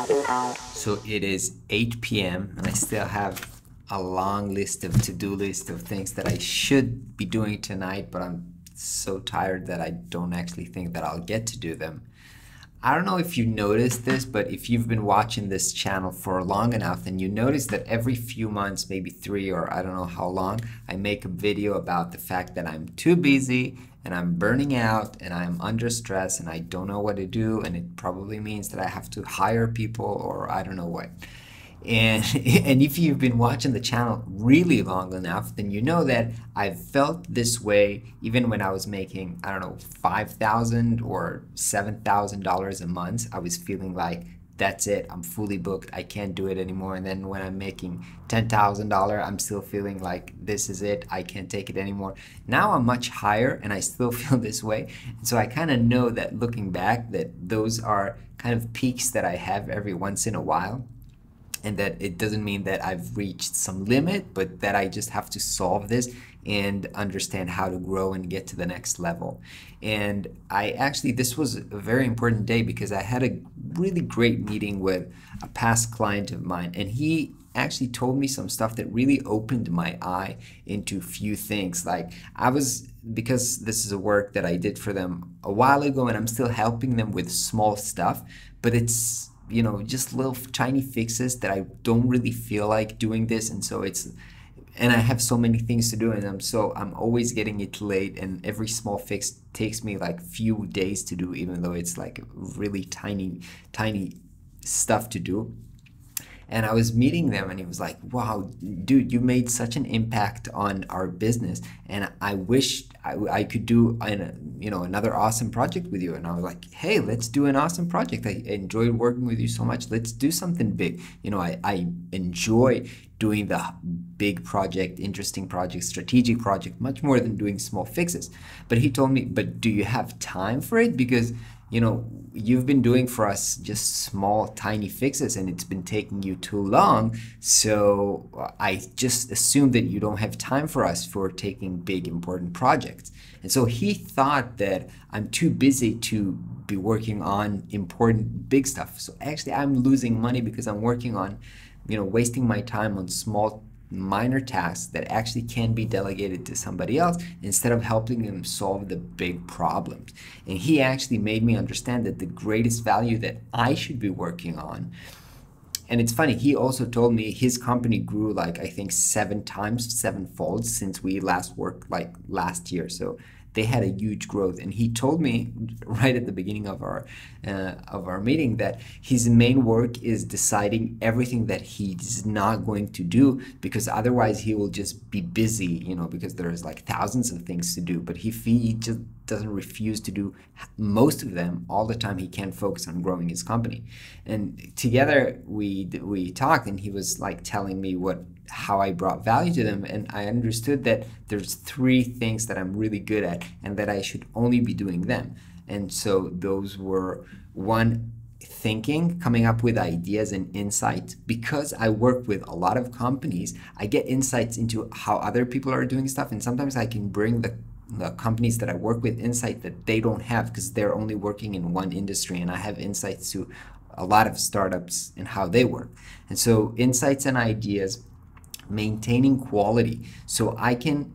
So it is 8 p.m. and I still have a long list of to-do list of things that I should be doing tonight, but I'm so tired that I don't actually think that I'll get to do them. I don't know if you noticed this, but if you've been watching this channel for long enough, then you notice that every few months, maybe 3 or I don't know how long, I make a video about the fact that I'm too busy and I'm burning out and I'm under stress and I don't know what to do, and it probably means that I have to hire people or I don't know what. And, and if you've been watching the channel really long enough, then you know that I've felt this way even when I was making, I don't know, $5,000 or $7,000 a month. I was feeling like, that's it, I'm fully booked, I can't do it anymore. And then when I'm making $10,000, I'm still feeling like this is it, I can't take it anymore. Now I'm much higher and I still feel this way. And so I kind of know that looking back, that those are kind of peaks that I have every once in a while. And that it doesn't mean that I've reached some limit, but that I just have to solve this and understand how to grow and get to the next level. And this was a very important day because I had a really great meeting with a past client of mine, and he actually told me some stuff that really opened my eye into a few things. Because this is a work that I did for them a while ago and I'm still helping them with small stuff, but it's just little tiny fixes that I don't really feel like doing this, and I have so many things to do, and I'm always getting it late, and every small fix takes me like few days to do, even though it's like really tiny stuff to do. And I was meeting them and he was like, wow, dude, you made such an impact on our business. And I wish I could do another awesome project with you. And I was like, hey, let's do an awesome project. I enjoyed working with you so much. Let's do something big. I enjoy doing the big project, interesting project, strategic project, much more than doing small fixes. But he told me, but do you have time for it? Because you've been doing for us just small, tiny fixes and it's been taking you too long. So I just assumed that you don't have time for us for taking big, important projects. And so he thought that I'm too busy to be working on important, big stuff. So actually I'm losing money because I'm working on, wasting my time on small, minor tasks that actually can be delegated to somebody else instead of helping them solve the big problems. And he actually made me understand that the greatest value that I should be working on. And it's funny, he also told me his company grew like, I think 7-fold since we last worked like last year. So they had a huge growth, and he told me right at the beginning of our meeting that his main work is deciding everything that he's not going to do, because otherwise he will just be busy, because there's like thousands of things to do. But if he just doesn't refuse to do most of them all the time, he can't focus on growing his company. And together we talked, and he was like telling me how I brought value to them, and I understood that there's 3 things that I'm really good at and that I should only be doing them. And so those were: 1, thinking, coming up with ideas and insight. Because I work with a lot of companies, I get insights into how other people are doing stuff, and sometimes I can bring the companies that I work with insight that they don't have because they're only working in one industry, and I have insights to a lot of startups and how they work. And so insights and ideas, maintaining quality, so I can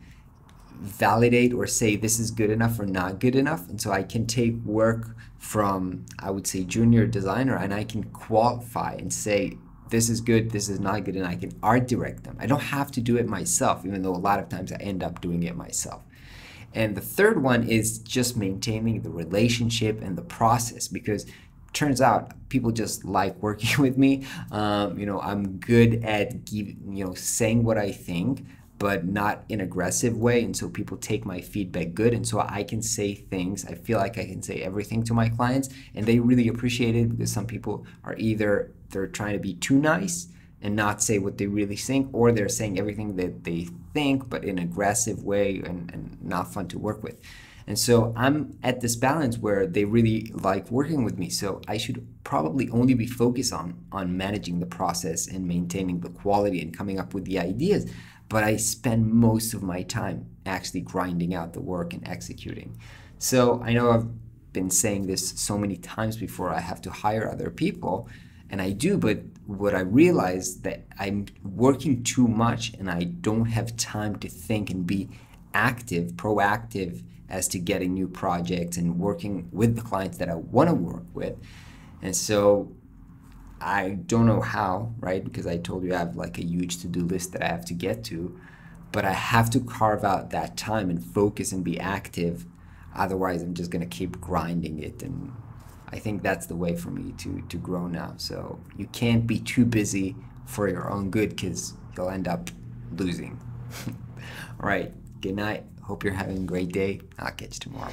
validate or say this is good enough or not good enough. And so I can take work from, I would say, junior designer, and I can qualify and say this is good, this is not good, and I can art direct them. I don't have to do it myself, even though a lot of times I end up doing it myself. And the third one is just maintaining the relationship and the process, because turns out people just like working with me. I'm good at saying what I think, but not in an aggressive way. And so people take my feedback good. And so I can say things, I feel like I can say everything to my clients, and they really appreciate it, because some people are either they're trying to be too nice and not say what they really think, or they're saying everything that they think, but in an aggressive way and not fun to work with. And so I'm at this balance where they really like working with me. So I should probably only be focused on managing the process and maintaining the quality and coming up with the ideas. But I spend most of my time actually grinding out the work and executing. So I know I've been saying this so many times before, I have to hire other people. And I do, but what I realized that I'm working too much and I don't have time to think and be active, proactive as to getting new projects and working with the clients that I want to work with. And so I don't know how, right? Because I told you I have like a huge to-do list that I have to get to, but I have to carve out that time and focus and be active. Otherwise, I'm just gonna keep grinding it, and I think that's the way for me to grow now. So you can't be too busy for your own good because you'll end up losing. All right, good night. Hope you're having a great day. I'll catch you tomorrow.